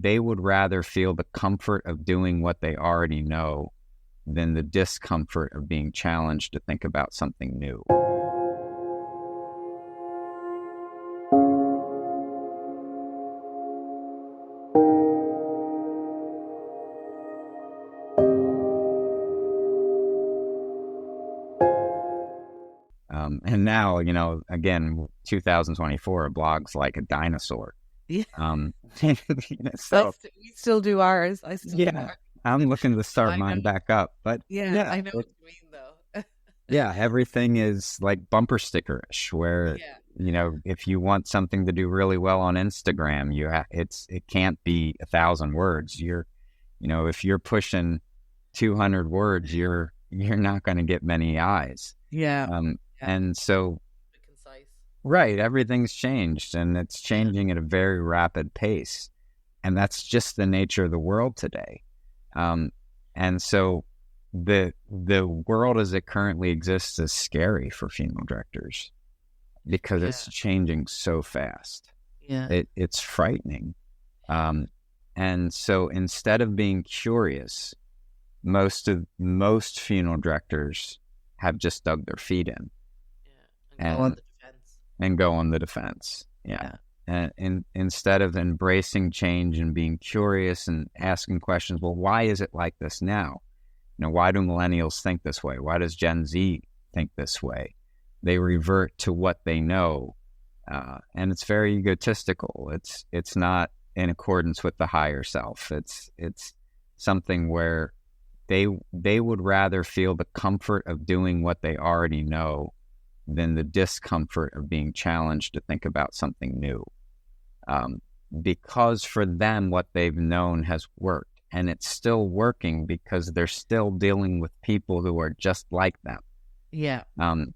they would rather feel the comfort of doing what they already know than the discomfort of being challenged to think about something new. And now, again, 2024, a blog's like a dinosaur. Yeah. So we still do ours. I still do ours. I'm looking to start mine back up. But yeah, I know what you mean, though. Yeah, everything is like bumper stickerish, where if you want something to do really well on Instagram, it can't be 1,000 words. If you're pushing 200 words, you're not going to get many eyes. And so, concise. Right, everything's changed, and it's changing at a very rapid pace, and that's just the nature of the world today. And so the world as it currently exists is scary for funeral directors because it's changing so fast. It's frightening. And so instead of being curious, most funeral directors have just dug their feet in and go on the defense. And instead of embracing change and being curious and asking questions, well, why is it like this now? Why do millennials think this way? Why does Gen Z think this way? They revert to what they know, and it's very egotistical. It's not in accordance with the higher self. It's something where they would rather feel the comfort of doing what they already know than the discomfort of being challenged to think about something new. Because for them, what they've known has worked, and it's still working because they're still dealing with people who are just like them. Listen,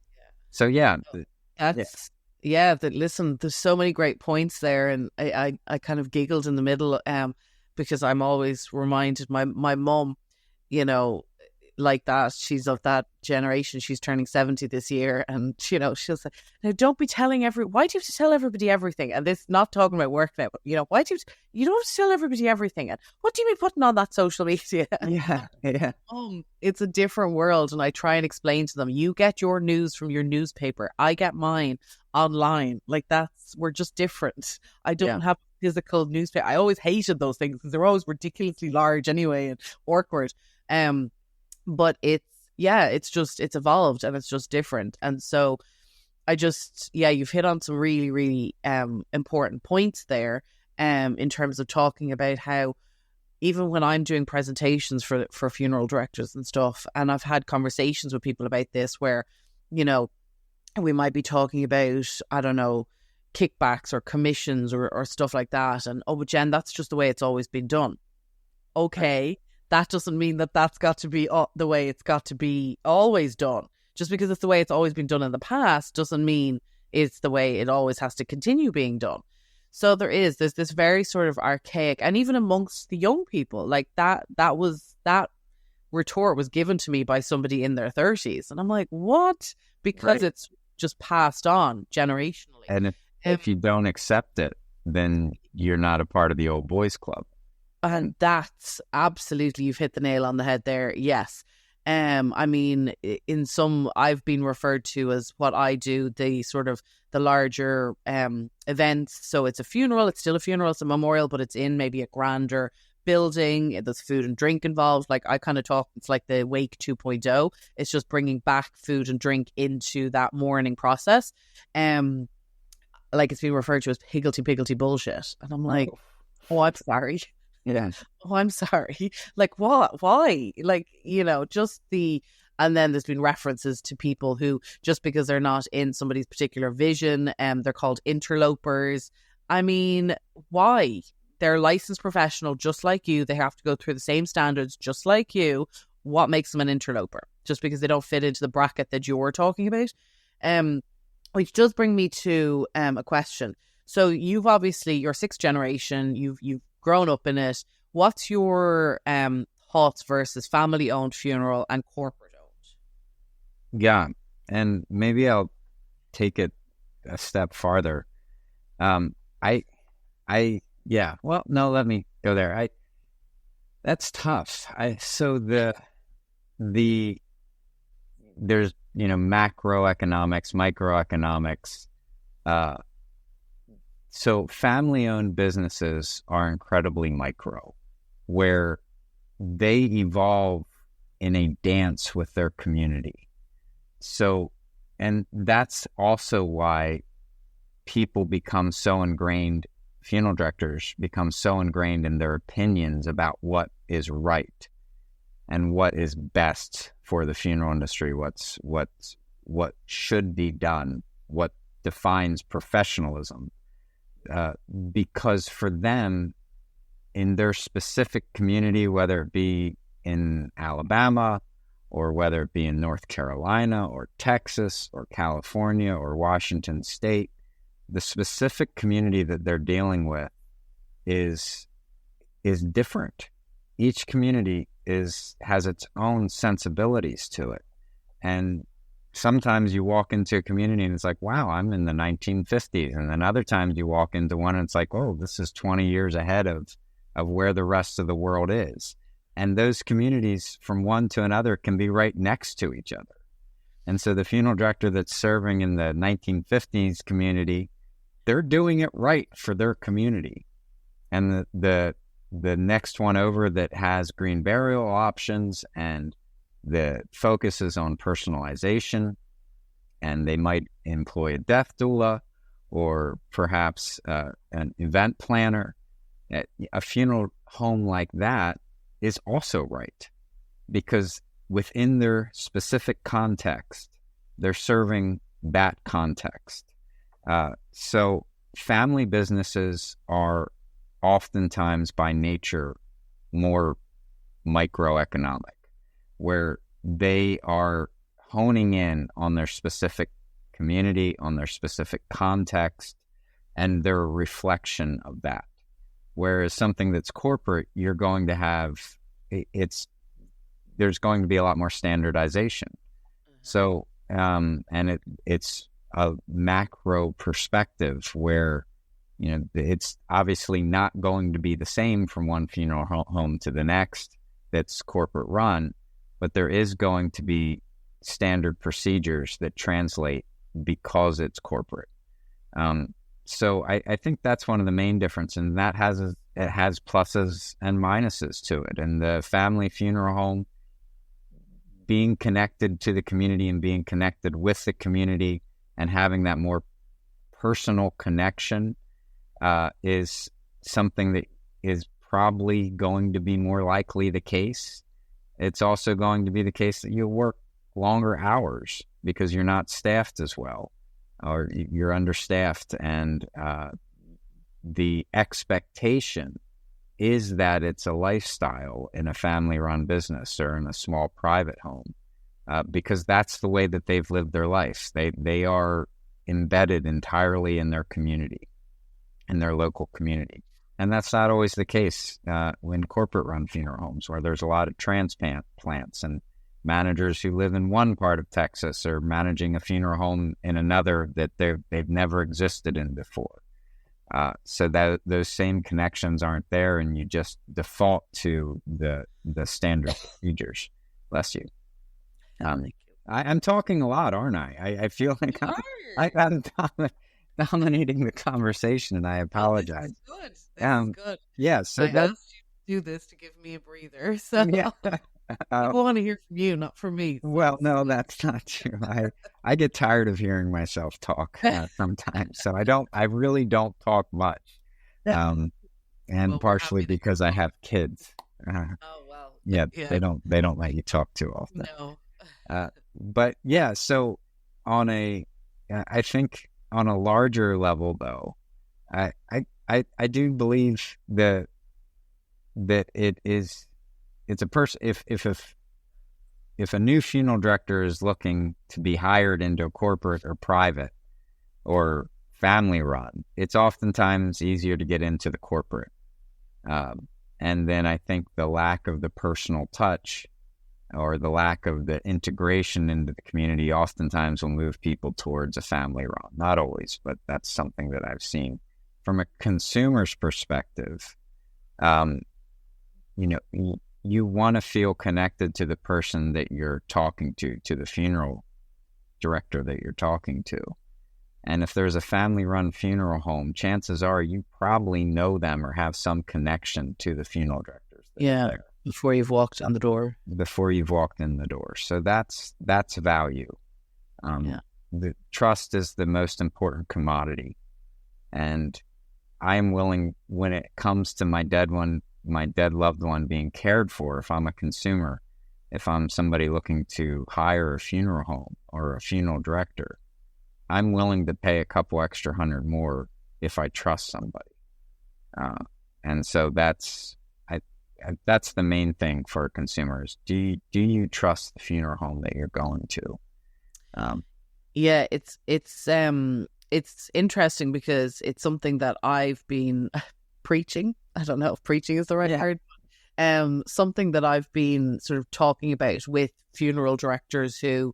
there's so many great points there, and I kind of giggled in the middle because I'm always reminded my mom, like that. She's of that generation. She's turning 70 this year, and she'll say, "Now, don't be telling why do you have to tell everybody everything?" And this, not talking about work now, but why do you don't have to tell everybody everything? And what do you mean putting on that social media? It's a different world, and I try and explain to them, you get your news from your newspaper, I get mine online. Like, we're just different. I don't have a physical newspaper. I always hated those things because they're always ridiculously large anyway and awkward. But it's evolved, and it's just different. And so you've hit on some really, really important points there in terms of talking about how even when I'm doing presentations for funeral directors and stuff, and I've had conversations with people about this where, we might be talking about, I don't know, kickbacks or commissions or stuff like that. And, but Jen, that's just the way it's always been done. Okay. That doesn't mean that's got to be the way it's got to be always done. Just because it's the way it's always been done in the past doesn't mean it's the way it always has to continue being done. So there's this very sort of archaic, and even amongst the young people, like that retort was given to me by somebody in their 30s. And I'm like, what? Because it's just passed on generationally. And if you don't accept it, then you're not a part of the old boys club. And that's absolutely, you've hit the nail on the head there. Yes. I mean, in some, I've been referred to as what I do, the sort of the larger events. So it's a funeral, it's still a funeral, it's a memorial, but it's in maybe a grander building. There's food and drink involved. Like, I kind of talk, it's like the Wake 2.0. It's just bringing back food and drink into that mourning process. Like, it's been referred to as higgledy-piggledy bullshit. And I'm like, I'm sorry. Yeah. I'm sorry. Like, what? Why? Like, and then there's been references to people who, just because they're not in somebody's particular vision, they're called interlopers. I mean, why? They're a licensed professional just like you. They have to go through the same standards just like you. What makes them an interloper? Just because they don't fit into the bracket that you're talking about? Which does bring me to a question. So you're 6th generation. You've grown up in it. What's your thoughts versus family-owned funeral and corporate-owned? Yeah, and maybe I'll take it a step farther. I Yeah. Well, no, let me go there. That's tough. So there's, macroeconomics, microeconomics. So family-owned businesses are incredibly micro, where they evolve in a dance with their community. So, and that's also why people become so ingrained, funeral directors become so ingrained in their opinions about what is right and what is best for the funeral industry, what should be done, what defines professionalism. Because for them, in their specific community, whether it be in Alabama or whether it be in North Carolina or Texas or California or Washington State, the specific community that they're dealing with is different. Each community has its own sensibilities to it. And sometimes you walk into a community and it's like, wow, I'm in the 1950s. And then other times you walk into one and it's like, oh, this is 20 years ahead of where the rest of the world is. And those communities from one to another can be right next to each other. And so the funeral director that's serving in the 1950s community, they're doing it right for their community. And the next one over that has green burial options and the focus is on personalization, and they might employ a death doula or perhaps an event planner. A funeral home like that is also right because within their specific context, they're serving that context. So family businesses are oftentimes by nature more microeconomic, where they are honing in on their specific community, on their specific context, and they're a reflection of that. Whereas something that's corporate, you're going to have, there's going to be a lot more standardization. So, and it's a macro perspective where, it's obviously not going to be the same from one funeral home to the next that's corporate run, but there is going to be standard procedures that translate because it's corporate. So I think that's one of the main differences, and that it has pluses and minuses to it. And the family funeral home, being connected to the community and being connected with the community and having that more personal connection is something that is probably going to be more likely the case. It's also going to be the case that you'll work longer hours because you're not staffed as well, or you're understaffed, and the expectation is that it's a lifestyle in a family-run business or in a small private home, because that's the way that they've lived their life. They are embedded entirely in their community, in their local community. And that's not always the case when corporate-run funeral homes, where there's a lot of transplants and managers who live in one part of Texas are managing a funeral home in another that they've never existed in before. So that those same connections aren't there, and you just default to the standard procedures. Bless you. I'm talking a lot, aren't I? I feel like I'm dominating the conversation, and I apologize. Oh, this is good. This is good. Yeah. So I asked you to do this to give me a breather. So yeah. I want to hear from you, not from me. Well, no, that's not true. I get tired of hearing myself talk sometimes, so I really don't talk much, and partially because I have kids. Oh well. Yeah, they don't let you talk too often. No. But yeah, so I think on a larger level, though, I do believe that it's a person. If a new funeral director is looking to be hired into a corporate or private or family run, it's oftentimes easier to get into the corporate. And then I think the lack of the personal touch or the lack of the integration into the community oftentimes will move people towards a family run. Not always, but that's something that I've seen from a consumer's perspective, you want to feel connected to the person that you're talking to the funeral director that you're talking to. And if there's a family-run funeral home, chances are you probably know them or have some connection to the funeral directors. Before you've walked in the door. So that's value. The trust is the most important commodity. And I'm willing, when it comes to my dead loved one being cared for, if I'm a consumer, if I'm somebody looking to hire a funeral home or a funeral director, I'm willing to pay a couple extra $100 more if I trust somebody. And so that's the main thing for consumers. Do you trust the funeral home that you're going to? It's interesting because it's something that I've been preaching. I don't know if preaching is the right word. Something that I've been sort of talking about with funeral directors who,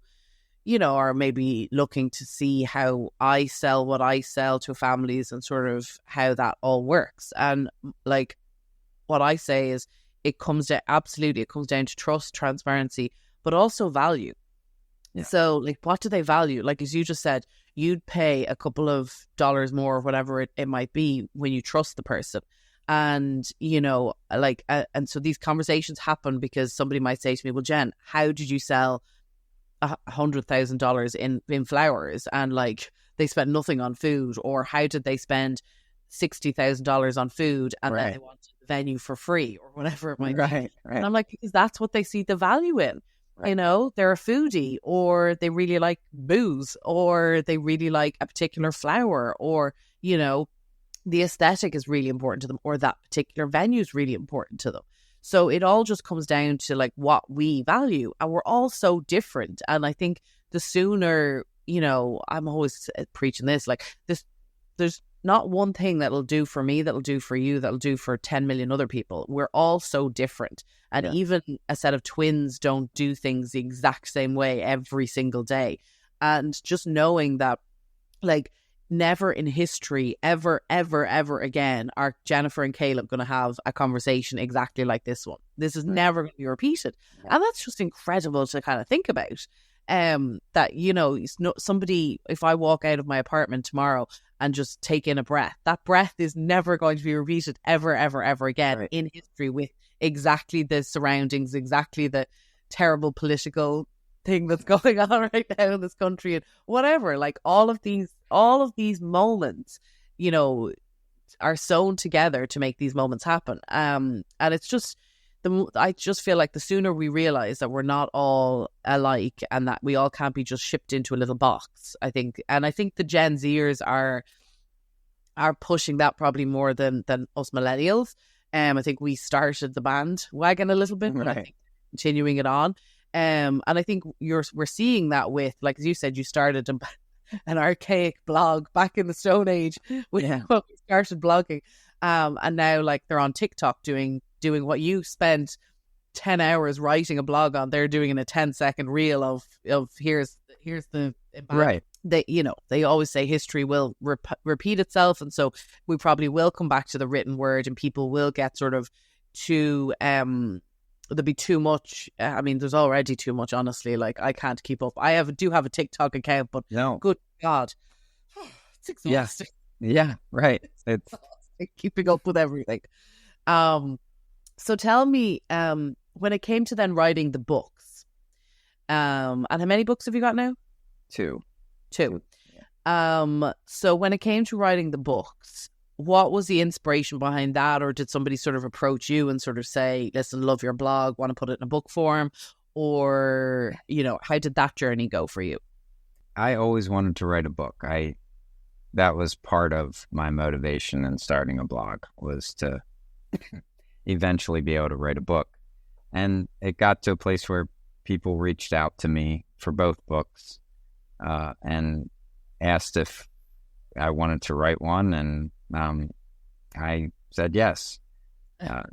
are maybe looking to see how I sell what I sell to families and sort of how that all works. And like what I say is it comes down to trust, transparency, but also value. Yeah. So like, what do they value? Like, as you just said, you'd pay a couple of dollars more or whatever it might be when you trust the person. And, and so these conversations happen because somebody might say to me, well, Jen, how did you sell $100,000 in flowers? And like, they spent nothing on food. Or how did they spend $60,000 on food and then they wanted the venue for free or whatever it might be. Right. And I'm like, because that's what they see the value in. Right. They're a foodie, or they really like booze, or they really like a particular flower, or, the aesthetic is really important to them, or that particular venue is really important to them. So it all just comes down to like what we value, and we're all so different. And I think the sooner, I'm always preaching this, like this, there's not one thing that'll do for me, that'll do for you, that'll do for 10 million other people. We're all so different. And even a set of twins don't do things the exact same way every single day. And just knowing that, like, never in history, ever, ever, ever again, are Jennifer and Caleb going to have a conversation exactly like this one. This is never going to be repeated. Yeah. And that's just incredible to kind of think about. That, somebody, if I walk out of my apartment tomorrow and just take in a breath, that breath is never going to be repeated ever, ever, ever again in history, with exactly the surroundings, exactly the terrible political thing that's going on right now in this country and whatever. Like all of these moments, are sewn together to make these moments happen. And it's just, I just feel like the sooner we realize that we're not all alike and that we all can't be just shipped into a little box, I think the Gen Zers are pushing that probably more than us millennials. I think we started the bandwagon a little bit, but I think continuing it on. And I think we're seeing that with, like, as you said, you started an archaic blog back in the Stone Age when we started blogging. And now, like, they're on TikTok doing what you spent 10 hours writing a blog on. They're doing in a 10-second reel of here's the right. They always say history will repeat itself, and so we probably will come back to the written word, and people will get sort of too there'll be too much. I mean, there's already too much, honestly. Like, I can't keep up. I do have a TikTok account, but good God, it's exhausting. Yeah, right. It's keeping up with everything. So tell me, when it came to then writing the books, and how many books have you got now? Two. Yeah. So when it came to writing the books, what was the inspiration behind that? Or did somebody sort of approach you and sort of say, listen, love your blog, want to put it in a book form? Or, how did that journey go for you? I always wanted to write a book. That was part of my motivation in starting a blog, was to eventually be able to write a book. And it got to a place where people reached out to me for both books and asked if I wanted to write one, and I said yes.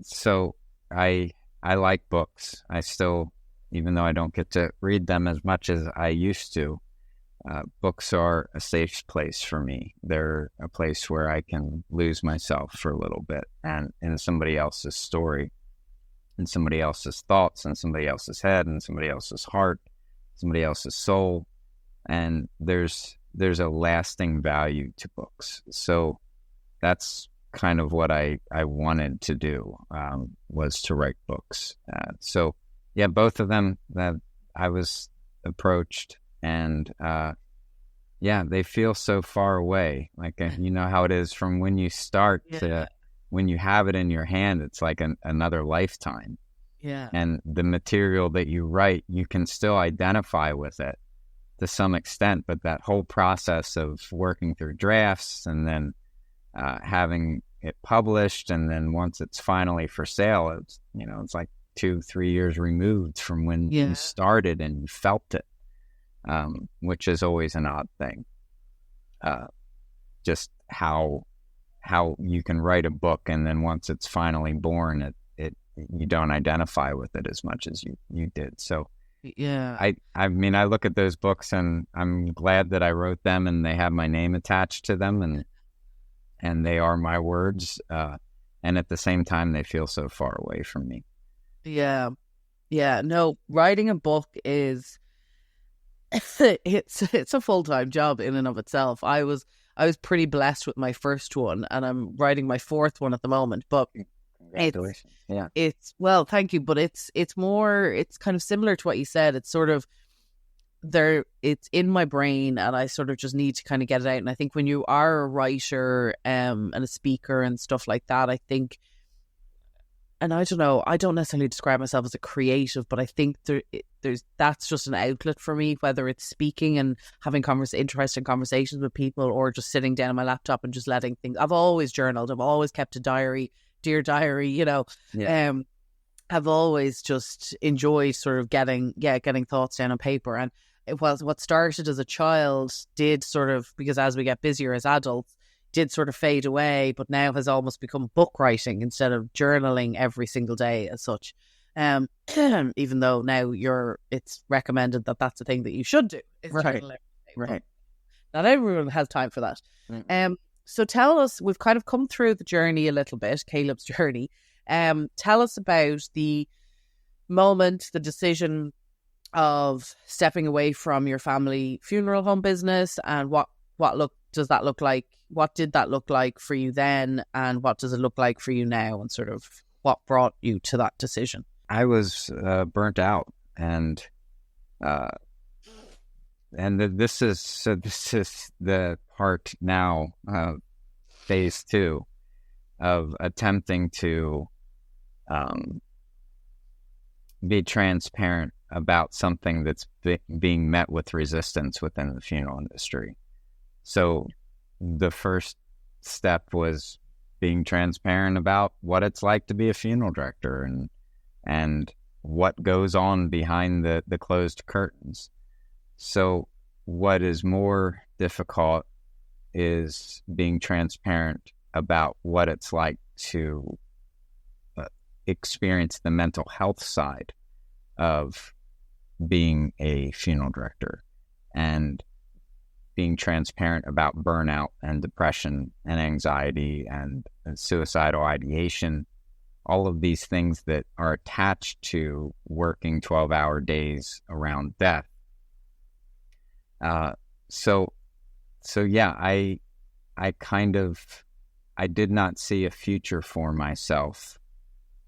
So I like books. I still, even though I don't get to read them as much as I used to, books are a safe place for me. They're a place where I can lose myself for a little bit and in somebody else's story, and somebody else's thoughts, and somebody else's head, and somebody else's heart, somebody else's soul. And there's a lasting value to books. So that's kind of what I wanted to do, was to write books. So yeah, both of them that I was approached, and yeah, they feel so far away. Like, you know how it is from when you start to when you have it in your hand, it's like another lifetime. Yeah. And the material that you write, you can still identify with it to some extent, but that whole process of working through drafts and then having it published, and then once it's finally for sale, it's, you know, it's like 2-3 years removed from when you started and you felt it, which is always an odd thing. Just how you can write a book, and then once it's finally born, it you don't identify with it as much as you did. So yeah, I mean, I look at those books and I'm glad that I wrote them, and they have my name attached to them, and they are my words. And at the same time, they feel so far away from me. Yeah. No, writing a book is it's a full-time job in and of itself. I was pretty blessed with my first one, and I'm writing my fourth one at the moment. But congratulations. It's well, thank you. But it's kind of similar to what you said. It's sort of it's in my brain, and I sort of just need to kind of get it out. And I think when you are a writer and a speaker and stuff like that, I think, and I don't know, I don't necessarily describe myself as a creative, but I think that's just an outlet for me, whether it's speaking and having interesting conversations with people, or just sitting down on my laptop and just letting things. I've always journaled. I've always kept a diary, dear diary, you know. I've always just enjoyed sort of getting thoughts down on paper. And it was what started as a child did sort of, because as we get busier as adults, did sort of fade away, but now has almost become book writing instead of journaling every single day as such. Even though now it's recommended that that's a thing that you should do. Right. Not everyone has time for that. Right. So tell us, we've kind of come through the journey a little bit, Caleb's journey. Tell us about the moment, the decision of stepping away from your family funeral home business, and what does that look like? What did that look like for you then, and what does it look like for you now, and sort of what brought you to that decision? I was burnt out, and this is the part now, phase 2 of attempting to be transparent about something that's being met with resistance within the funeral industry. So the first step was being transparent about what it's like to be a funeral director, and what goes on behind the closed curtains. So what is more difficult is being transparent about what it's like to experience the mental health side of being a funeral director, and being transparent about burnout and depression and anxiety and suicidal ideation, all of these things that are attached to working 12-hour days around death. So yeah, I did not see a future for myself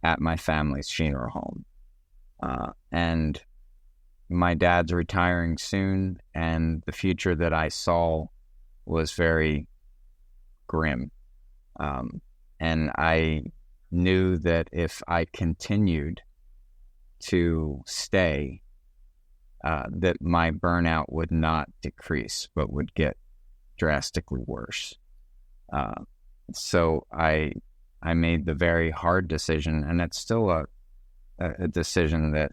at my family's funeral home. And my dad's retiring soon, and the future that I saw was very grim. And I knew that if I continued to stay, that my burnout would not decrease, but would get drastically worse. So I made the very hard decision, and it's still a decision that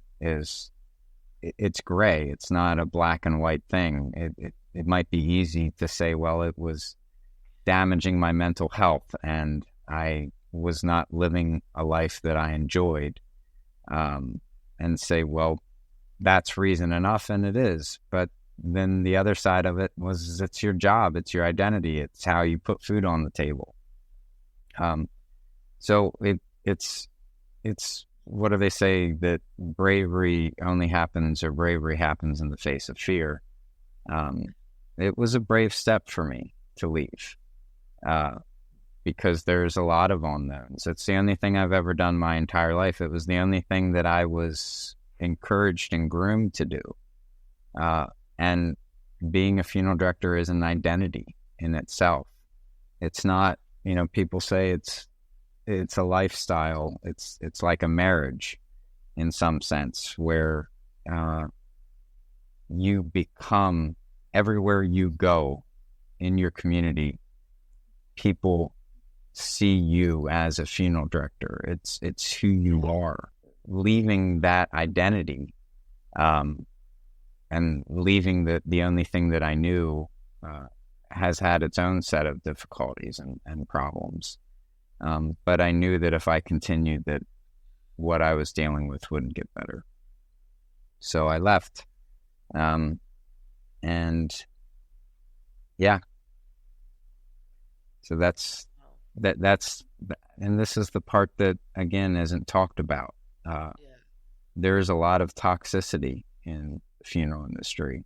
it's gray. It's not a black and white thing. It might be easy to say, well, it was damaging my mental health, and I was not living a life that I enjoyed, and say, well, that's reason enough, and it is. But then the other side of it was it's your job, it's your identity, it's how you put food on the table. So it's what do they say, that bravery happens in the face of fear. It was a brave step for me to leave, because there's a lot of unknowns. It's the only thing I've ever done my entire life. It was the only thing that I was encouraged and groomed to do. And being a funeral director is an identity in itself. It's not, people say it's a lifestyle. It's like a marriage in some sense, where you become, everywhere you go in your community, people see you as a funeral director. It's who you are. Leaving that identity, and leaving the only thing that I knew, has had its own set of difficulties and problems. But I knew that if I continued, that what I was dealing with wouldn't get better. So I left. And yeah. So that's, and this is the part that, again, isn't talked about. There's a lot of toxicity in the funeral industry.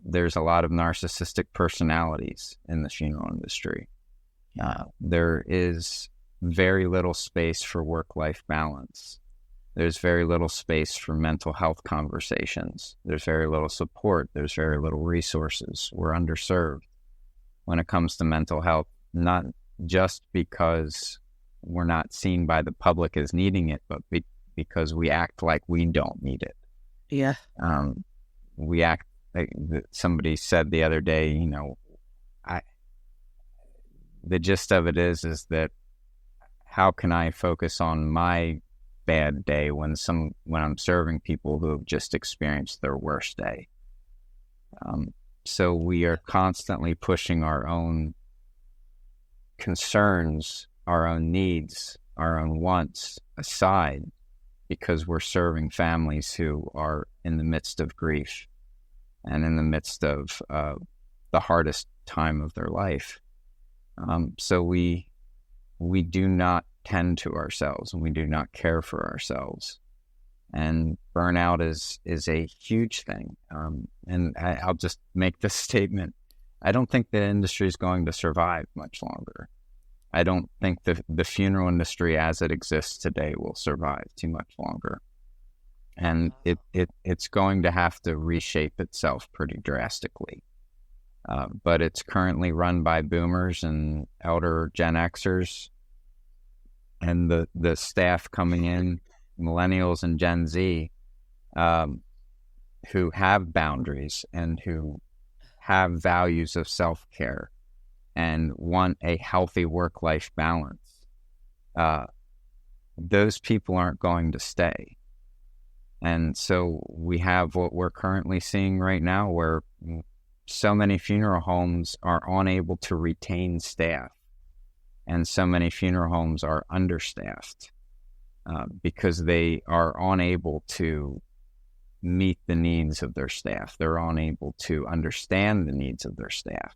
There's a lot of narcissistic personalities in the funeral industry. There is very little space for work-life balance. There's very little space for mental health conversations. There's very little support. There's very little resources. We're underserved when it comes to mental health, not just because we're not seen by the public as needing it, but because we act like we don't need it. Yeah. We act like, somebody said the other day, the gist of it is that how can I focus on my bad day when I'm serving people who have just experienced their worst day? So we are constantly pushing our own concerns, our own needs, our own wants aside, because we're serving families who are in the midst of grief and in the midst of the hardest time of their life. So we do not tend to ourselves, and we do not care for ourselves. And burnout is a huge thing. And I'll just make this statement. I don't think the industry is going to survive much longer. I don't think the funeral industry as it exists today will survive too much longer. And it's going to have to reshape itself pretty drastically. But it's currently run by boomers and elder Gen Xers, and the staff coming in, millennials and Gen Z, who have boundaries and who have values of self-care and want a healthy work-life balance. Those people aren't going to stay. And so we have what we're currently seeing right now, where so many funeral homes are unable to retain staff, and so many funeral homes are understaffed because they are unable to meet the needs of their staff. They're unable to understand the needs of their staff.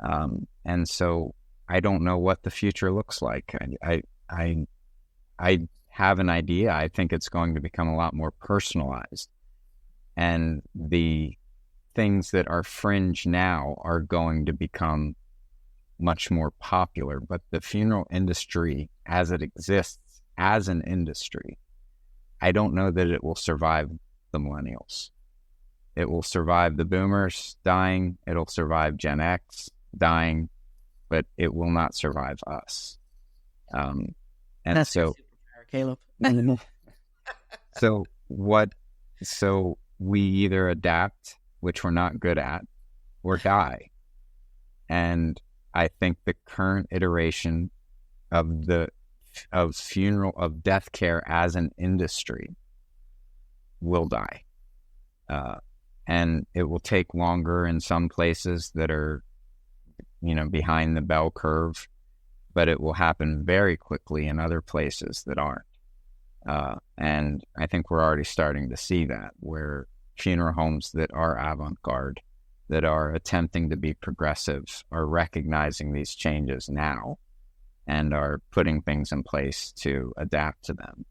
And so I don't know what the future looks like. I have an idea. I think it's going to become a lot more personalized, and the things that are fringe now are going to become much more popular. But the funeral industry as it exists as an industry, I don't know that it will survive the millennials. It will survive the boomers dying. It'll survive Gen X dying, but it will not survive us. And that's so, Caleb. so we either adapt, which we're not good at, or die. And I think the current iteration of death care as an industry will die. And it will take longer in some places that are, behind the bell curve, but it will happen very quickly in other places that aren't. And I think we're already starting to see that, where funeral homes that are avant-garde, that are attempting to be progressive, are recognizing these changes now and are putting things in place to adapt to them.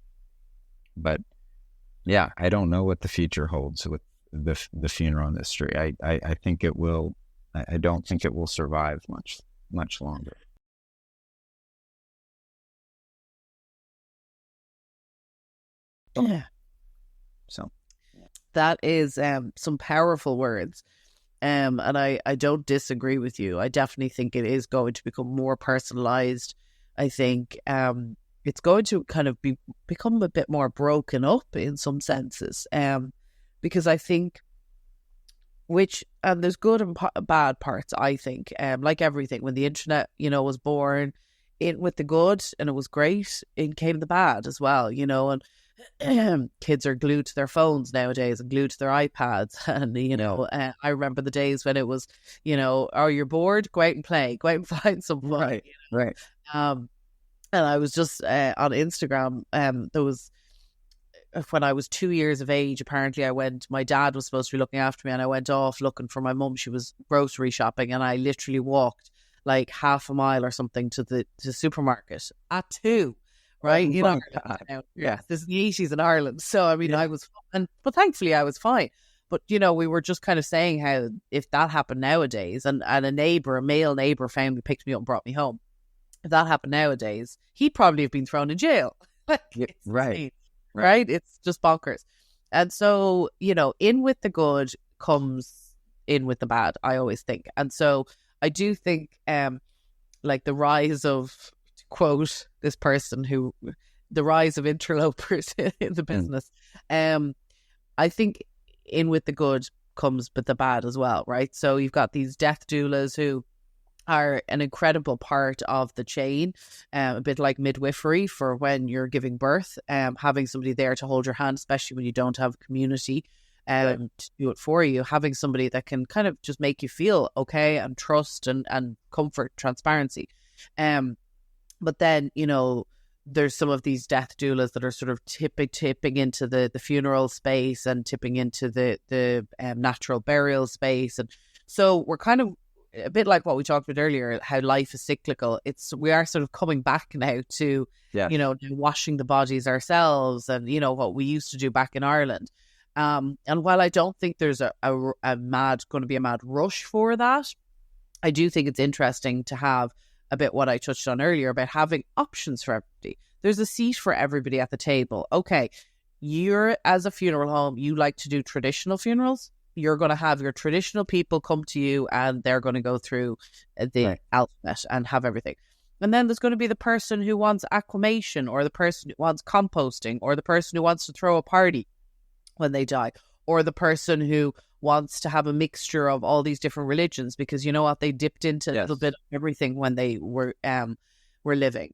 But yeah, I don't know what the future holds with the funeral industry. I think it will. I don't think it will survive much longer. Yeah. So that is some powerful words. And I don't disagree with you. I definitely think it is going to become more personalized. I think it's going to kind of become a bit more broken up in some senses. Because I think, and there's good and bad parts, I think. Like everything, when the internet, was born, in with the good and it was great, in came the bad as well, and kids are glued to their phones nowadays and glued to their iPads. And, I remember the days when it was, oh, you're bored? Go out and play. Go out and find some fun. Right. And I was just on Instagram, there was, when I was 2 years of age, apparently my dad was supposed to be looking after me, and I went off looking for my mum. She was grocery shopping, and I literally walked like half a mile or something to the supermarket at 2. Right, yeah. This is the 80s in Ireland, so I mean, I was, but thankfully I was fine. But we were just kind of saying how if that happened nowadays, and a male neighbor, found me, picked me up, and brought me home. If that happened nowadays, he'd probably have been thrown in jail. Right. It's just bonkers. And so, in with the good comes in with the bad, I always think. And so I do think, like the rise of, to quote this person, the rise of interlopers in the business. I think in with the good comes with the bad as well, right? So you've got these death doulas who are an incredible part of the chain, a bit like midwifery for when you're giving birth, having somebody there to hold your hand, especially when you don't have a community to do it for you, having somebody that can kind of just make you feel okay and trust and comfort, transparency. But then, there's some of these death doulas that are sort of tipping into the funeral space and tipping into the natural burial space. And so we're kind of a bit like what we talked about earlier, how life is cyclical. We are sort of coming back now to, washing the bodies ourselves and, what we used to do back in Ireland. And while I don't think there's going to be a mad rush for that, I do think it's interesting to have a bit what I touched on earlier about having options for everybody. There's a seat for everybody at the table. Okay, you're, as a funeral home, you like to do traditional funerals. You're going to have your traditional people come to you and they're going to go through the alphabet and have everything. And then there's going to be the person who wants acclamation, or the person who wants composting, or the person who wants to throw a party when they die, or the person who wants to have a mixture of all these different religions, because you know what, they dipped into a little bit of everything when they were living.